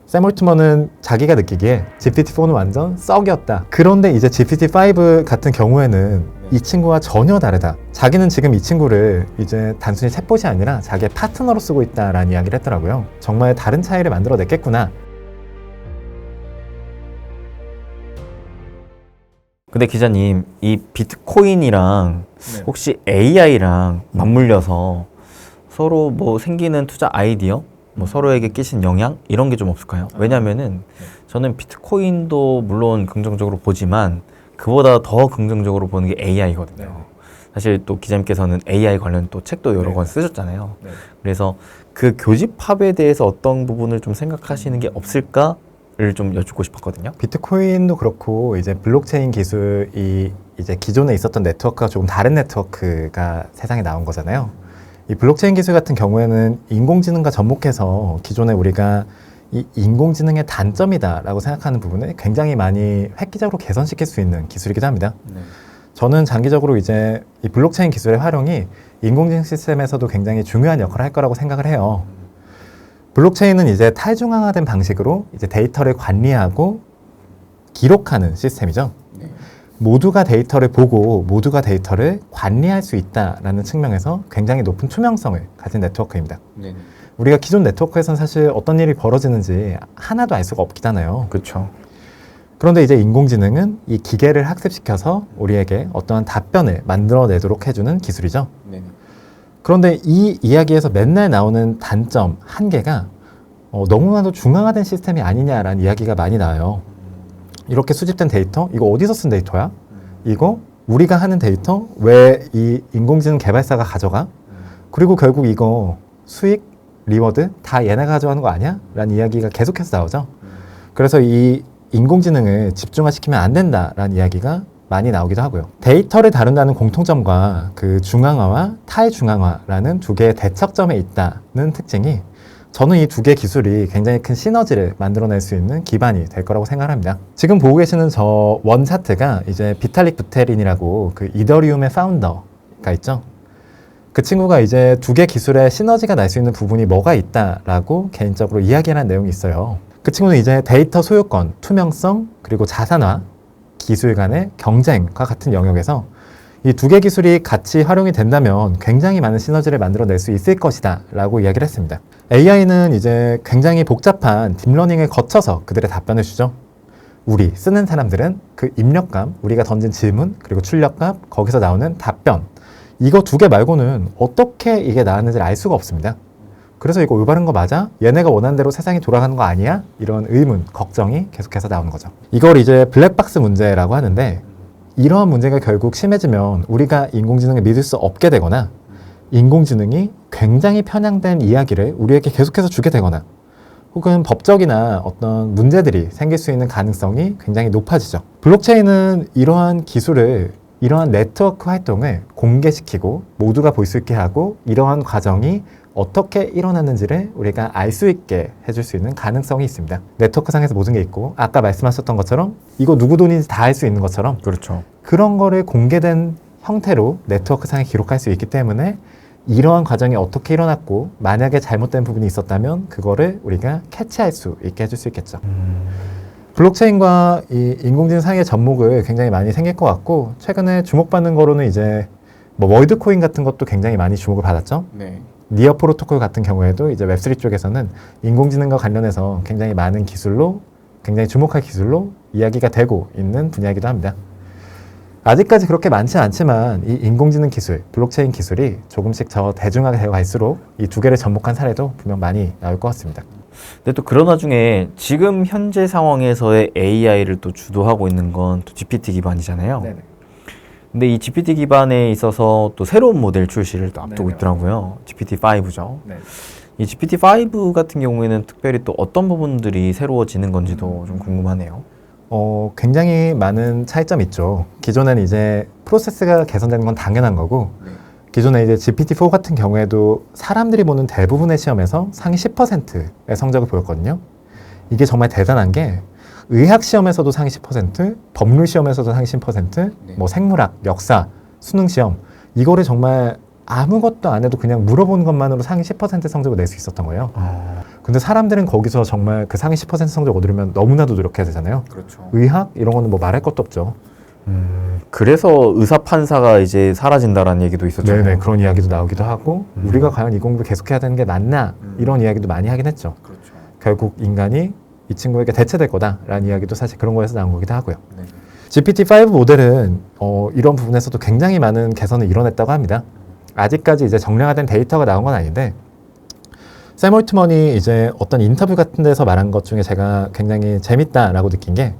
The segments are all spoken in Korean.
샘 올트먼은 자기가 느끼기에 GPT-4는 완전 썩이었다. 그런데 이제 GPT-5 같은 경우에는 이 친구와 전혀 다르다. 자기는 지금 이 친구를 이제 단순히 챗봇이 아니라 자기의 파트너로 쓰고 있다라는 이야기를 했더라고요. 정말 다른 차이를 만들어냈겠구나. 근데 기자님, 이 비트코인이랑 혹시 AI랑 맞물려서 서로 뭐 생기는 투자 아이디어, 뭐 서로에게 끼친 영향 이런 게 좀 없을까요? 왜냐면은 저는 비트코인도 물론 긍정적으로 보지만 그보다 더 긍정적으로 보는 게 AI거든요. 사실 또 기자님께서는 AI 관련 또 책도 여러 권 쓰셨잖아요. 그래서 그 교집합에 대해서 어떤 부분을 좀 생각하시는 게 없을까를 좀 여쭙고 싶었거든요. 비트코인도 그렇고 이제 블록체인 기술이 이제 기존에 있었던 네트워크가 조금 다른 네트워크가 세상에 나온 거잖아요. 이 블록체인 기술 같은 경우에는 인공지능과 접목해서 기존에 우리가 이 인공지능의 단점이다라고 생각하는 부분을 굉장히 많이 획기적으로 개선시킬 수 있는 기술이기도 합니다. 저는 장기적으로 이제 이 블록체인 기술의 활용이 인공지능 시스템에서도 굉장히 중요한 역할을 할 거라고 생각을 해요. 블록체인은 이제 탈중앙화된 방식으로 이제 데이터를 관리하고 기록하는 시스템이죠. 모두가 데이터를 보고 모두가 데이터를 관리할 수 있다라는 측면에서 굉장히 높은 투명성을 가진 네트워크입니다. 우리가 기존 네트워크에서는 사실 어떤 일이 벌어지는지 하나도 알 수가 없잖아요. 그렇죠. 그런데 이제 인공지능은 이 기계를 학습시켜서 우리에게 어떠한 답변을 만들어내도록 해주는 기술이죠. 그런데 이 이야기에서 맨날 나오는 단점, 한계가 너무나도 중앙화된 시스템이 아니냐라는 이야기가 많이 나와요. 이렇게 수집된 데이터, 이거 어디서 쓴 데이터야? 이거 우리가 하는 데이터 왜 이 인공지능 개발사가 가져가? 그리고 결국 이거 수익, 리워드 다 얘네가 가져가는 거 아니야? 라는 이야기가 계속해서 나오죠. 그래서 이 인공지능을 집중화시키면 안 된다라는 이야기가 많이 나오기도 하고요. 데이터를 다룬다는 공통점과 그 중앙화와 탈중앙화라는 두 개의 대척점에 있다는 특징이 저는 이 두 개의 기술이 굉장히 큰 시너지를 만들어낼 수 있는 기반이 될 거라고 생각합니다. 지금 보고 계시는 저 원 차트가 이제 비탈릭 부테린이라고 그 이더리움의 파운더가 있죠. 그 친구가 이제 두 개 기술의 시너지가 날 수 있는 부분이 뭐가 있다라고 개인적으로 이야기하는 내용이 있어요. 그 친구는 이제 데이터 소유권, 투명성, 그리고 자산화, 기술 간의 경쟁과 같은 영역에서 이 두 개 기술이 같이 활용이 된다면 굉장히 많은 시너지를 만들어낼 수 있을 것이다 라고 이야기를 했습니다. AI는 이제 굉장히 복잡한 딥러닝을 거쳐서 그들의 답변을 주죠. 우리 쓰는 사람들은 그 입력감, 우리가 던진 질문, 그리고 출력값, 거기서 나오는 답변, 이거 두 개 말고는 어떻게 이게 나왔는지를 알 수가 없습니다. 그래서 이거 올바른 거 맞아? 얘네가 원하는 대로 세상이 돌아가는 거 아니야? 이런 의문, 걱정이 계속해서 나오는 거죠. 이걸 이제 블랙박스 문제라고 하는데, 이러한 문제가 결국 심해지면 우리가 인공지능을 믿을 수 없게 되거나 인공지능이 굉장히 편향된 이야기를 우리에게 계속해서 주게 되거나 혹은 법적이나 어떤 문제들이 생길 수 있는 가능성이 굉장히 높아지죠. 블록체인은 이러한 기술을, 이러한 네트워크 활동을 공개시키고 모두가 볼 수 있게 하고 이러한 과정이 어떻게 일어났는지를 우리가 알 수 있게 해줄 수 있는 가능성이 있습니다. 네트워크상에서 모든 게 있고 아까 말씀하셨던 것처럼 이거 누구 돈인지 다 알 수 있는 것처럼 그렇죠. 그런 거를 공개된 형태로 네트워크상에 기록할 수 있기 때문에 이러한 과정이 어떻게 일어났고 만약에 잘못된 부분이 있었다면 그거를 우리가 캐치할 수 있게 해줄 수 있겠죠. 블록체인과 이 인공지능 사이의 접목을 굉장히 많이 생길 것 같고 최근에 주목받는 거로는 이제 뭐 월드코인 같은 것도 굉장히 많이 주목을 받았죠. 니어 프로토콜 같은 경우에도 이제 웹3 쪽에서는 인공지능과 관련해서 굉장히 많은 기술로, 굉장히 주목할 기술로 이야기가 되고 있는 분야이기도 합니다. 아직까지 그렇게 많지 않지만 이 인공지능 기술, 블록체인 기술이 조금씩 더 대중화가 되어 갈수록 이 두 개를 접목한 사례도 분명 많이 나올 것 같습니다. 근데 또 그런 와중에 지금 현재 상황에서의 AI를 또 주도하고 있는 건 또 GPT 기반이잖아요. 네네. 근데 이 GPT 기반에 있어서 또 새로운 모델 출시를 또 앞두고 있더라고요. GPT-5죠. 이 GPT-5 같은 경우에는 특별히 또 어떤 부분들이 새로워지는 건지도 좀 궁금하네요. 굉장히 많은 차이점이 있죠. 기존에는 이제 프로세스가 개선되는 건 당연한 거고 기존에 이제 GPT-4 같은 경우에도 사람들이 보는 대부분의 시험에서 상위 10%의 성적을 보였거든요. 이게 정말 대단한 게 의학 시험에서도 상위 10%, 법률 시험에서도 상위 10%, 뭐 생물학, 역사, 수능 시험 이거를 정말 아무것도 안 해도 그냥 물어보는 것만으로 상위 10% 성적을 낼 수 있었던 거예요. 근데 사람들은 거기서 정말 그 상위 10% 성적 얻으려면 너무나도 노력해야 되잖아요. 그렇죠. 의학 이런 거는 뭐 말할 것도 없죠. 그래서 의사 판사가 이제 사라진다라는 얘기도 있었잖아요. 네네, 그런 이야기도 나오기도 하고 우리가 과연 이 공부 계속해야 되는 게 맞나 이런 이야기도 많이 하긴 했죠. 그렇죠. 결국 인간이 이 친구에게 대체될 거다라는 이야기도 사실 그런 거에서 나온 거기도 하고요. 네. GPT-5 모델은 이런 부분에서도 굉장히 많은 개선을 이뤄냈다고 합니다. 아직까지 이제 정량화된 데이터가 나온 건 아닌데 샘 올트먼이 이제 어떤 인터뷰 같은 데서 말한 것 중에 제가 굉장히 재밌다라고 느낀 게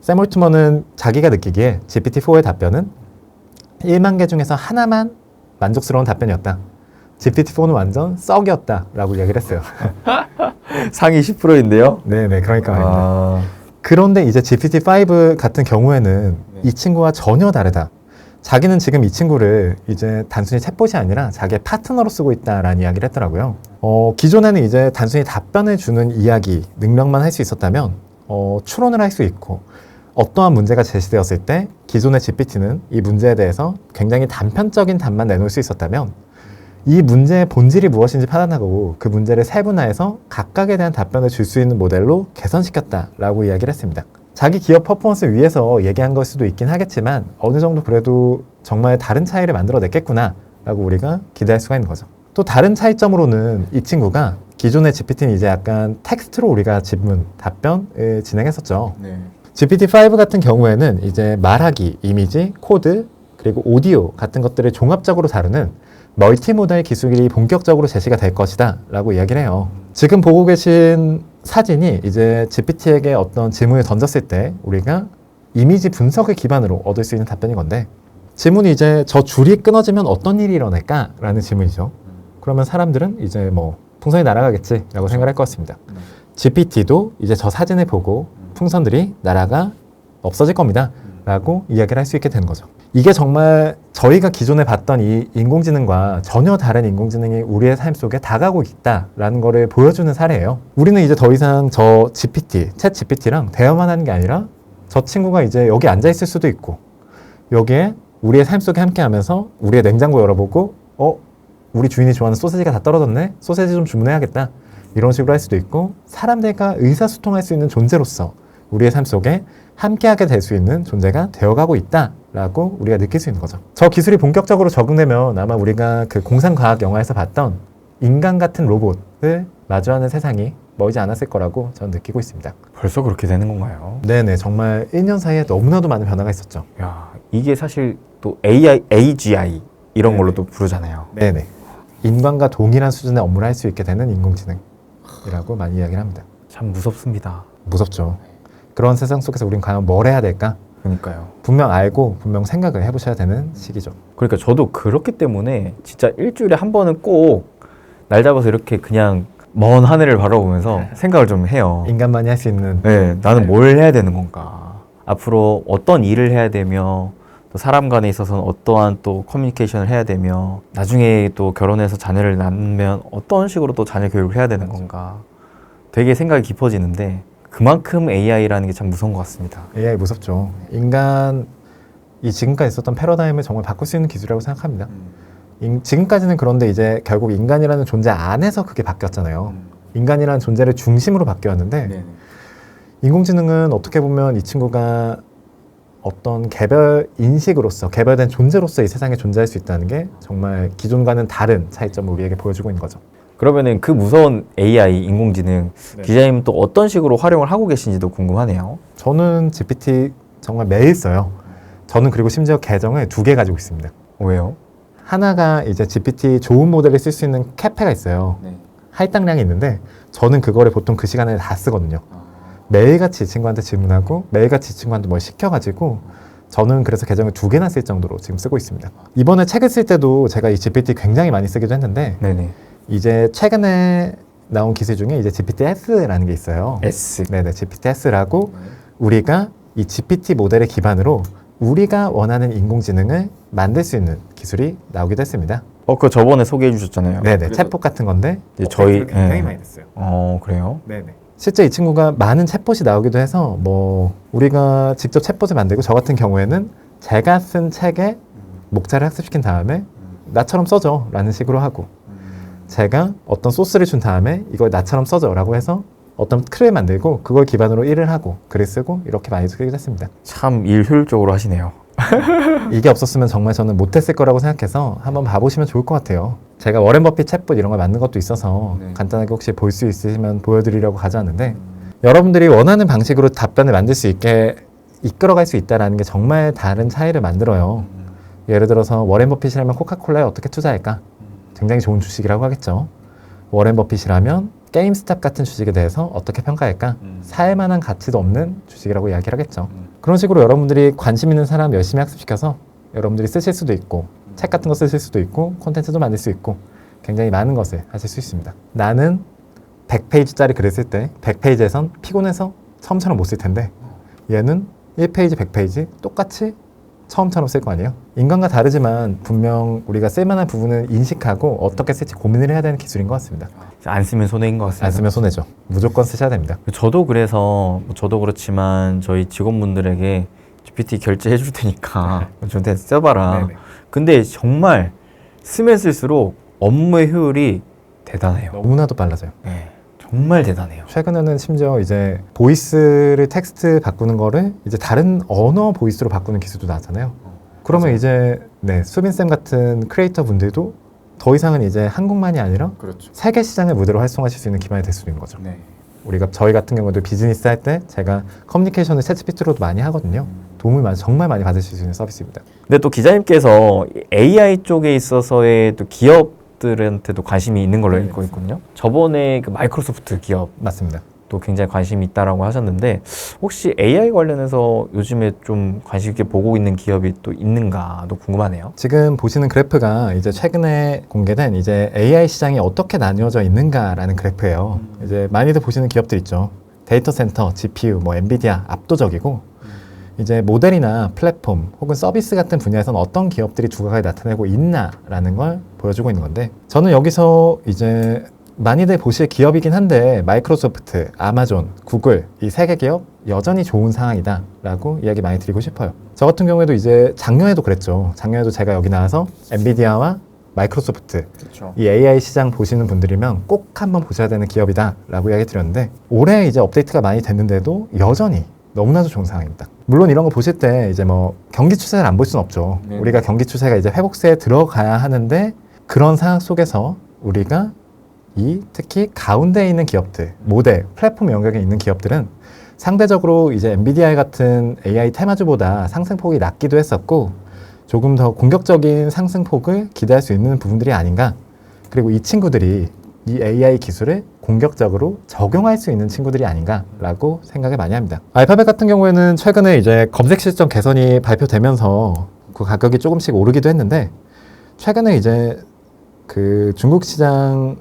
샘 올트먼은 자기가 느끼기에 GPT-4의 답변은 1만 개 중에서 하나만 만족스러운 답변이었다. GPT-4는 완전 썩이었다라고 이야기를 했어요. 상위 10%인데요. 네네, 그러니까 말입니다. 아, 그런데 이제 GPT-5 같은 경우에는 네. 이 친구와 전혀 다르다. 자기는 지금 이 친구를 이제 단순히 챗봇이 아니라 자기의 파트너로 쓰고 있다라는 이야기를 했더라고요. 기존에는 이제 단순히 답변을 주는 이야기, 능력만 할 수 있었다면 추론을 할 수 있고 어떠한 문제가 제시되었을 때 기존의 GPT는 이 문제에 대해서 굉장히 단편적인 답만 내놓을 수 있었다면 이 문제의 본질이 무엇인지 판단하고 그 문제를 세분화해서 각각에 대한 답변을 줄 수 있는 모델로 개선시켰다라고 이야기를 했습니다. 자기 기업 퍼포먼스를 위해서 얘기한 걸 수도 있긴 하겠지만 어느 정도 그래도 정말 다른 차이를 만들어냈겠구나 라고 우리가 기대할 수가 있는 거죠. 또 다른 차이점으로는 이 친구가 기존의 GPT는 이제 약간 텍스트로 우리가 질문, 답변을 진행했었죠. 네. GPT-5 같은 경우에는 이제 말하기, 이미지, 코드, 그리고 오디오 같은 것들을 종합적으로 다루는 멀티모달 기술이 본격적으로 제시가 될 것이다 라고 이야기를 해요. 지금 보고 계신 사진이 이제 GPT에게 어떤 질문을 던졌을 때 우리가 이미지 분석을 기반으로 얻을 수 있는 답변인 건데 질문이 이제 저 줄이 끊어지면 어떤 일이 일어날까? 라는 질문이죠. 그러면 사람들은 이제 뭐 풍선이 날아가겠지 라고 생각할 것 같습니다. GPT도 이제 저 사진을 보고 풍선들이 날아가 없어질 겁니다 라고 이야기를 할 수 있게 되는 거죠. 이게 정말 저희가 기존에 봤던 이 인공지능과 전혀 다른 인공지능이 우리의 삶 속에 다가오고 있다라는 거를 보여주는 사례예요. 우리는 이제 더 이상 저 GPT, 챗 GPT랑 대화만 하는 게 아니라 저 친구가 이제 여기 앉아 있을 수도 있고 여기에 우리의 삶 속에 함께 하면서 우리의 냉장고 열어보고 우리 주인이 좋아하는 소세지가 다 떨어졌네? 소세지 좀 주문해야겠다. 이런 식으로 할 수도 있고 사람들과 의사소통할 수 있는 존재로서 우리의 삶 속에 함께하게 될 수 있는 존재가 되어가고 있다라고 우리가 느낄 수 있는 거죠. 저 기술이 본격적으로 적응되면 아마 우리가 그 공상과학 영화에서 봤던 인간 같은 로봇을 마주하는 세상이 멀지 않았을 거라고 저는 느끼고 있습니다. 벌써 그렇게 되는 건가요? 네네, 정말 1년 사이에 너무나도 많은 변화가 있었죠. 야, 이게 사실 또 AI, AGI 이런 네네. 걸로도 부르잖아요. 네네. 인간과 동일한 수준의 업무를 할 수 있게 되는 인공지능이라고 많이 이야기를 합니다. 참 무섭습니다. 무섭죠. 그런 세상 속에서 우린 과연 뭘 해야 될까? 그러니까요. 분명 알고 분명 생각을 해보셔야 되는 시기죠. 그러니까 저도 그렇기 때문에 진짜 일주일에 한 번은 꼭 날 잡아서 이렇게 그냥 먼 하늘을 바라보면서 생각을 좀 해요. 인간만이 할 수 있는 네, 나는 뭘 해야 되는 건가? 앞으로 어떤 일을 해야 되며 또 사람 간에 있어서는 어떠한 또 커뮤니케이션을 해야 되며 나중에 또 결혼해서 자녀를 낳으면 어떤 식으로 또 자녀 교육을 해야 되는 건가? 되게 생각이 깊어지는데 그만큼 AI라는 게 참 무서운 것 같습니다. AI 무섭죠. 인간이 지금까지 있었던 패러다임을 정말 바꿀 수 있는 기술이라고 생각합니다. 지금까지는 그런데 이제 결국 인간이라는 존재 안에서 그게 바뀌었잖아요. 인간이라는 존재를 중심으로 바뀌었는데 네네. 인공지능은 어떻게 보면 이 친구가 어떤 개별 인식으로서 개별된 존재로서 이 세상에 존재할 수 있다는 게 정말 기존과는 다른 차이점을 우리에게 보여주고 있는 거죠. 그러면은 그 무서운 AI 인공지능 네. 기자님 또 어떤 식으로 활용을 하고 계신지도 궁금하네요. 저는 GPT 정말 매일 써요. 저는 그리고 심지어 계정을 2개 가지고 있습니다. 왜요? 하나가 이제 GPT 좋은 모델을 쓸 수 있는 캐페가 있어요. 네. 할당량이 있는데 저는 그거를 보통 그 시간에 다 쓰거든요. 매일같이 이 친구한테 질문하고 매일같이 이 친구한테 뭘 시켜가지고 저는 그래서 계정을 2개나 쓸 정도로 지금 쓰고 있습니다. 이번에 책을 쓸 때도 제가 이 GPT 굉장히 많이 쓰기도 했는데 네네. 이제 최근에 나온 기술 중에 이제 GPT-S라는 게 있어요. S. 네네, GPT-S라고 우리가 이 GPT 모델을 기반으로 우리가 원하는 인공지능을 만들 수 있는 기술이 나오기도 했습니다. 그거 저번에 소개해 주셨잖아요. 네네, 그래서 챗봇 같은 건데 이제 저희 굉장히 많이 됐어요. 그래요? 네네. 실제 이 친구가 많은 챗봇이 나오기도 해서 뭐 우리가 직접 챗봇을 만들고 저 같은 경우에는 제가 쓴 책에 목차를 학습시킨 다음에 나처럼 써줘 라는 식으로 하고 제가 어떤 소스를 준 다음에 이걸 나처럼 써줘 라고 해서 어떤 틀을 만들고 그걸 기반으로 일을 하고 글을 쓰고 이렇게 많이 쓰기도 했습니다. 참 일 효율적으로 하시네요. 이게 없었으면 정말 저는 못했을 거라고 생각해서 한번 봐보시면 좋을 것 같아요. 제가 워렌 버핏 챗봇 이런 걸 만든 것도 있어서 간단하게 혹시 볼 수 있으시면 보여드리려고 가져왔는데 여러분들이 원하는 방식으로 답변을 만들 수 있게 이끌어갈 수 있다는 게 정말 다른 차이를 만들어요. 예를 들어서 워렌 버핏이라면 코카콜라에 어떻게 투자할까? 굉장히 좋은 주식이라고 하겠죠. 워렌 버핏이라면 게임스탑 같은 주식에 대해서 어떻게 평가할까? 살만한 가치도 없는 주식이라고 이야기를 하겠죠. 그런 식으로 여러분들이 관심 있는 사람 열심히 학습시켜서 여러분들이 쓰실 수도 있고 책 같은 거 쓰실 수도 있고 콘텐츠도 만들 수 있고 굉장히 많은 것을 하실 수 있습니다. 나는 100페이지짜리 글을 쓸 때 100페이지에선 피곤해서 처음처럼 못 쓸 텐데 얘는 1페이지, 100페이지 똑같이 처음처럼 쓸 거 아니에요? 인간과 다르지만 분명 우리가 쓸만한 부분을 인식하고 어떻게 쓸지 고민을 해야 되는 기술인 것 같습니다. 안 쓰면 손해인 것 같습니다. 안 쓰면 손해죠. 무조건 쓰셔야 됩니다. 저도 그래서 저도 그렇지만 저희 직원분들에게 GPT 결제해 줄 테니까 저한테 써봐라. 네네. 근데 정말 쓰면 쓸수록 업무의 효율이 대단해요. 너무나도 빨라져요. 네, 정말 대단해요. 최근에는 심지어 이제 보이스를 텍스트 바꾸는 거를 이제 다른 언어 보이스로 바꾸는 기술도 나왔잖아요. 그러면 맞아요. 이제 수빈쌤 같은 크리에이터 분들도 더 이상은 이제 한국만이 아니라 그렇죠. 세계 시장을 무대로 활성화하실 수 있는 기반이 될 수 있는 거죠. 네. 우리가 저희 같은 경우도 비즈니스 할 때 제가 커뮤니케이션을 챗GPT로도 많이 하거든요. 도움을 정말 많이 받으실 수 있는 서비스입니다. 근데 또 기자님께서 AI 쪽에 있어서의 또 기업들한테도 관심이 있는 걸로 알고 있거든요. 저번에 그 마이크로소프트 기업 맞습니다. 또 굉장히 관심이 있다라고 하셨는데 혹시 AI 관련해서 요즘에 좀 관심 있게 보고 있는 기업이 또 있는가도 궁금하네요. 지금 보시는 그래프가 이제 최근에 공개된 이제 AI 시장이 어떻게 나뉘어져 있는가라는 그래프예요. 이제 많이들 보시는 기업들 있죠. 데이터 센터, GPU, 뭐 엔비디아 압도적이고 이제 모델이나 플랫폼 혹은 서비스 같은 분야에서는 어떤 기업들이 두각을 나타내고 있나라는 걸 보여주고 있는 건데 저는 여기서 이제 많이들 보실 기업이긴 한데 마이크로소프트, 아마존, 구글 이 세 개 기업 여전히 좋은 상황이다 라고 이야기 많이 드리고 싶어요. 저 같은 경우에도 이제 작년에도 그랬죠. 작년에도 제가 여기 나와서 엔비디아와 마이크로소프트 그렇죠. 이 AI 시장 보시는 분들이면 꼭 한번 보셔야 되는 기업이다 라고 이야기 드렸는데 올해 이제 업데이트가 많이 됐는데도 여전히 너무나도 좋은 상황입니다. 물론 이런 거 보실 때 이제 뭐 경기 추세를 안 볼 수는 없죠. 네. 우리가 경기 추세가 이제 회복세에 들어가야 하는데 그런 상황 속에서 우리가 이 특히 가운데에 있는 기업들, 모델, 플랫폼 영역에 있는 기업들은 상대적으로 이제 엔비디아 같은 AI 테마주보다 상승폭이 낮기도 했었고 조금 더 공격적인 상승폭을 기대할 수 있는 부분들이 아닌가. 그리고 이 친구들이 이 AI 기술을 공격적으로 적용할 수 있는 친구들이 아닌가라고 생각을 많이 합니다. 알파벳 같은 경우에는 최근에 이제 검색 실적 개선이 발표되면서 그 가격이 조금씩 오르기도 했는데 최근에 이제 그 중국 시장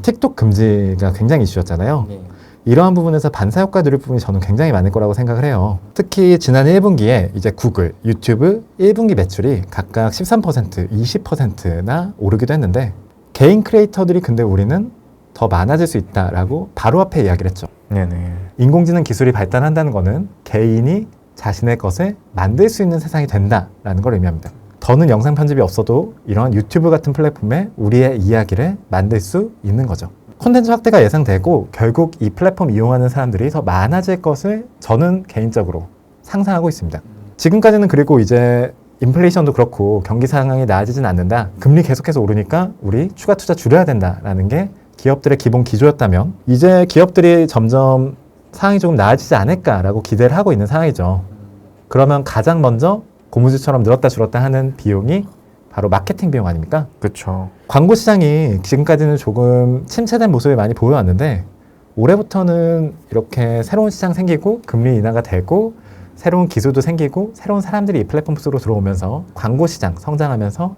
틱톡 금지가 굉장히 이슈였잖아요. 네. 이러한 부분에서 반사효과 누릴 부분이 저는 굉장히 많을 거라고 생각을 해요. 특히 지난 1분기에 이제 구글, 유튜브 1분기 매출이 각각 13%, 20%나 오르기도 했는데 개인 크리에이터들이 근데 우리는 더 많아질 수 있다라고 바로 앞에 이야기를 했죠. 네네. 인공지능 기술이 발달한다는 것은 개인이 자신의 것을 만들 수 있는 세상이 된다라는 걸 의미합니다. 더는 영상 편집이 없어도 이러한 유튜브 같은 플랫폼에 우리의 이야기를 만들 수 있는 거죠. 콘텐츠 확대가 예상되고 결국 이 플랫폼 이용하는 사람들이 더 많아질 것을 저는 개인적으로 상상하고 있습니다. 지금까지는 그리고 이제 인플레이션도 그렇고 경기 상황이 나아지진 않는다. 금리 계속해서 오르니까 우리 추가 투자 줄여야 된다라는 게 기업들의 기본 기조였다면 이제 기업들이 점점 상황이 조금 나아지지 않을까라고 기대를 하고 있는 상황이죠. 그러면 가장 먼저 고무줄처럼 늘었다 줄었다 하는 비용이 바로 마케팅 비용 아닙니까? 그렇죠. 광고 시장이 지금까지는 조금 침체된 모습을 많이 보여왔는데 올해부터는 이렇게 새로운 시장 생기고 금리 인하가 되고 새로운 기술도 생기고 새로운 사람들이 이 플랫폼 속으로 들어오면서 광고 시장 성장하면서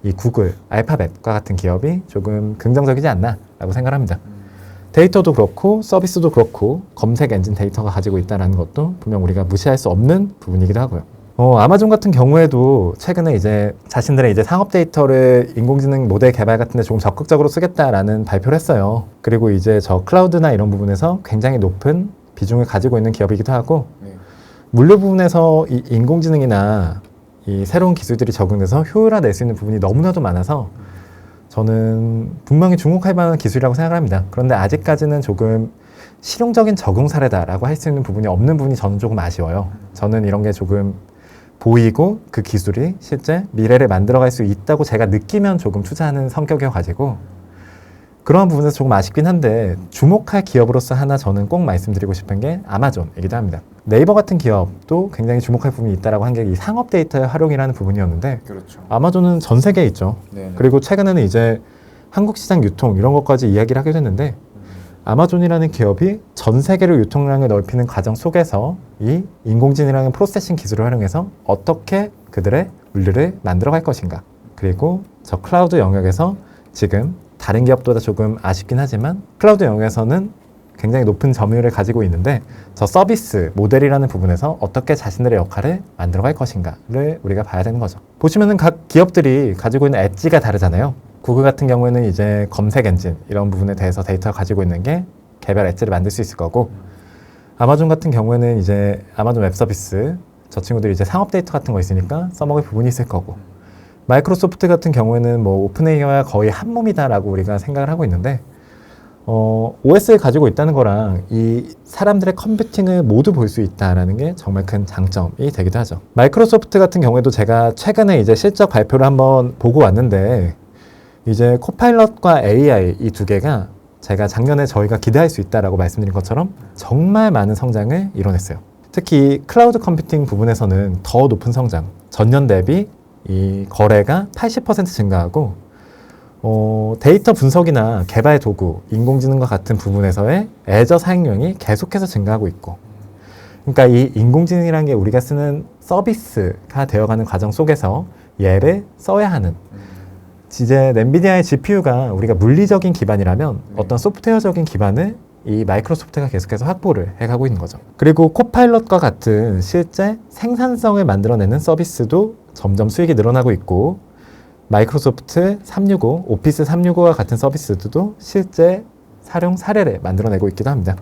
이 구글, 알파벳과 같은 기업이 조금 긍정적이지 않나라고 생각합니다. 데이터도 그렇고 서비스도 그렇고 검색 엔진 데이터가 가지고 있다는 것도 분명 우리가 무시할 수 없는 부분이기도 하고요. 아마존 같은 경우에도 최근에 이제 자신들의 이제 상업 데이터를 인공지능 모델 개발 같은 데 조금 적극적으로 쓰겠다라는 발표를 했어요. 그리고 이제 저 클라우드나 이런 부분에서 굉장히 높은 비중을 가지고 있는 기업이기도 하고 네. 물류 부분에서 이 인공지능이나 이 새로운 기술들이 적용돼서 효율화 낼 수 있는 부분이 너무나도 많아서 저는 분명히 주목할 만한 기술이라고 생각합니다. 그런데 아직까지는 조금 실용적인 적용 사례다라고 할 수 있는 부분이 없는 부분이 저는 조금 아쉬워요. 저는 이런 게 조금 보이고 그 기술이 실제 미래를 만들어갈 수 있다고 제가 느끼면 조금 투자하는 성격이어가지고 그러한 부분에서 조금 아쉽긴 한데 주목할 기업으로서 하나 저는 꼭 말씀드리고 싶은 게 아마존이기도 합니다. 네이버 같은 기업도 굉장히 주목할 부분이 있다라고 한 게 이 상업 데이터의 활용이라는 부분이었는데 그렇죠. 아마존은 전 세계에 있죠. 네네. 그리고 최근에는 이제 한국 시장 유통 이런 것까지 이야기를 하게 됐는데 아마존이라는 기업이 전 세계로 유통량을 넓히는 과정 속에서 이 인공지능이라는 프로세싱 기술을 활용해서 어떻게 그들의 물류를 만들어갈 것인가. 그리고 저 클라우드 영역에서 지금 다른 기업보다 조금 아쉽긴 하지만 클라우드 영역에서는 굉장히 높은 점유율을 가지고 있는데 저 서비스 모델이라는 부분에서 어떻게 자신들의 역할을 만들어갈 것인가를 우리가 봐야 되는 거죠. 보시면은 각 기업들이 가지고 있는 엣지가 다르잖아요. 구글 같은 경우에는 이제 검색 엔진 이런 부분에 대해서 데이터를 가지고 있는 게 개별 엣지를 만들 수 있을 거고 아마존 같은 경우에는 이제 아마존 웹 서비스 저 친구들이 이제 상업 데이터 같은 거 있으니까 써먹을 부분이 있을 거고 마이크로소프트 같은 경우에는 뭐 오픈 AI와 거의 한 몸이다라고 우리가 생각을 하고 있는데 OS를 가지고 있다는 거랑 이 사람들의 컴퓨팅을 모두 볼 수 있다라는 게 정말 큰 장점이 되기도 하죠. 마이크로소프트 같은 경우에도 제가 최근에 이제 실적 발표를 한번 보고 왔는데 이제 코파일럿과 AI 이 두 개가 제가 작년에 저희가 기대할 수 있다라고 말씀드린 것처럼 정말 많은 성장을 이뤄냈어요. 특히 클라우드 컴퓨팅 부분에서는 더 높은 성장, 전년 대비 이 거래가 80% 증가하고 데이터 분석이나 개발 도구, 인공지능과 같은 부분에서의 애저 사용량이 계속해서 증가하고 있고 그러니까 이 인공지능이라는 게 우리가 쓰는 서비스가 되어가는 과정 속에서 얘를 써야 하는 이제 엔비디아의 GPU가 우리가 물리적인 기반이라면 어떤 소프트웨어적인 기반을 이 마이크로소프트가 계속해서 확보를 해가고 있는 거죠. 그리고 코파일럿과 같은 실제 생산성을 만들어내는 서비스도 점점 수익이 늘어나고 있고 마이크로소프트 365, 오피스 365와 같은 서비스들도 실제 사용 사례를 만들어내고 있기도 합니다.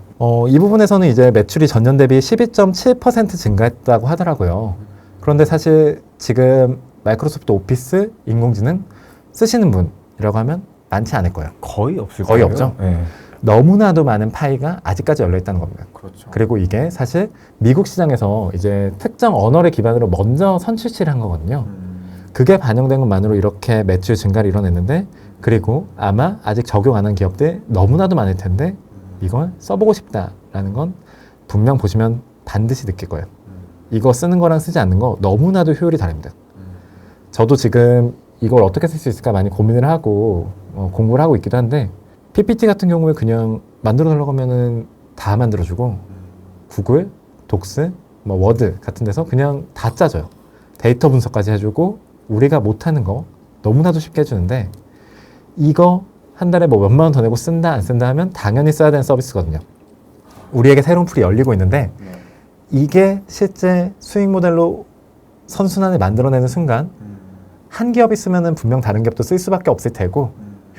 이 부분에서는 이제 매출이 전년 대비 12.7% 증가했다고 하더라고요. 그런데 사실 지금 마이크로소프트 오피스 인공지능 쓰시는 분이라고 하면 많지 않을 거예요. 거의 없을 거의 거예요. 없죠. 네. 너무나도 많은 파이가 아직까지 열려 있다는 겁니다. 그렇죠. 그리고 이게 사실 미국 시장에서 이제 특정 언어를 기반으로 먼저 선출시를 한 거거든요. 그게 반영된 것만으로 이렇게 매출 증가를 이뤄냈는데 그리고 아마 아직 적용 안 한 기업들 너무나도 많을 텐데 이걸 써보고 싶다라는 건 분명 보시면 반드시 느낄 거예요. 이거 쓰는 거랑 쓰지 않는 거 너무나도 효율이 다릅니다. 저도 지금 이걸 어떻게 쓸 수 있을까 많이 고민을 하고 공부를 하고 있기도 한데 PPT 같은 경우에 그냥 만들어 달라고 하면은 다 만들어주고 구글, 독스, 뭐 워드 같은 데서 그냥 다 짜줘요. 데이터 분석까지 해주고 우리가 못하는 거 너무나도 쉽게 해주는데 이거 한 달에 뭐 몇만 원 더 내고 쓴다 안 쓴다 하면 당연히 써야 되는 서비스거든요. 우리에게 새로운 풀이 열리고 있는데 이게 실제 수익 모델로 선순환을 만들어내는 순간 한 기업이 쓰면은 분명 다른 기업도 쓸 수밖에 없을 테고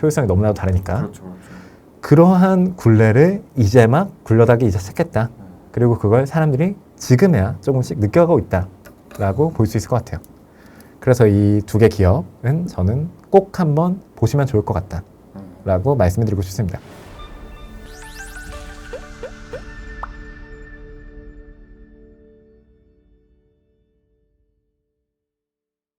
효율성이 너무나도 다르니까 그렇죠. 그러한 굴레를 이제 막 굴러다기 이제 시작했다. 그리고 그걸 사람들이 지금에야 조금씩 느껴가고 있다라고 볼 수 있을 것 같아요. 그래서 이 두 개 기업은 저는 꼭 한번 보시면 좋을 것 같다라고 말씀을 드리고 싶습니다.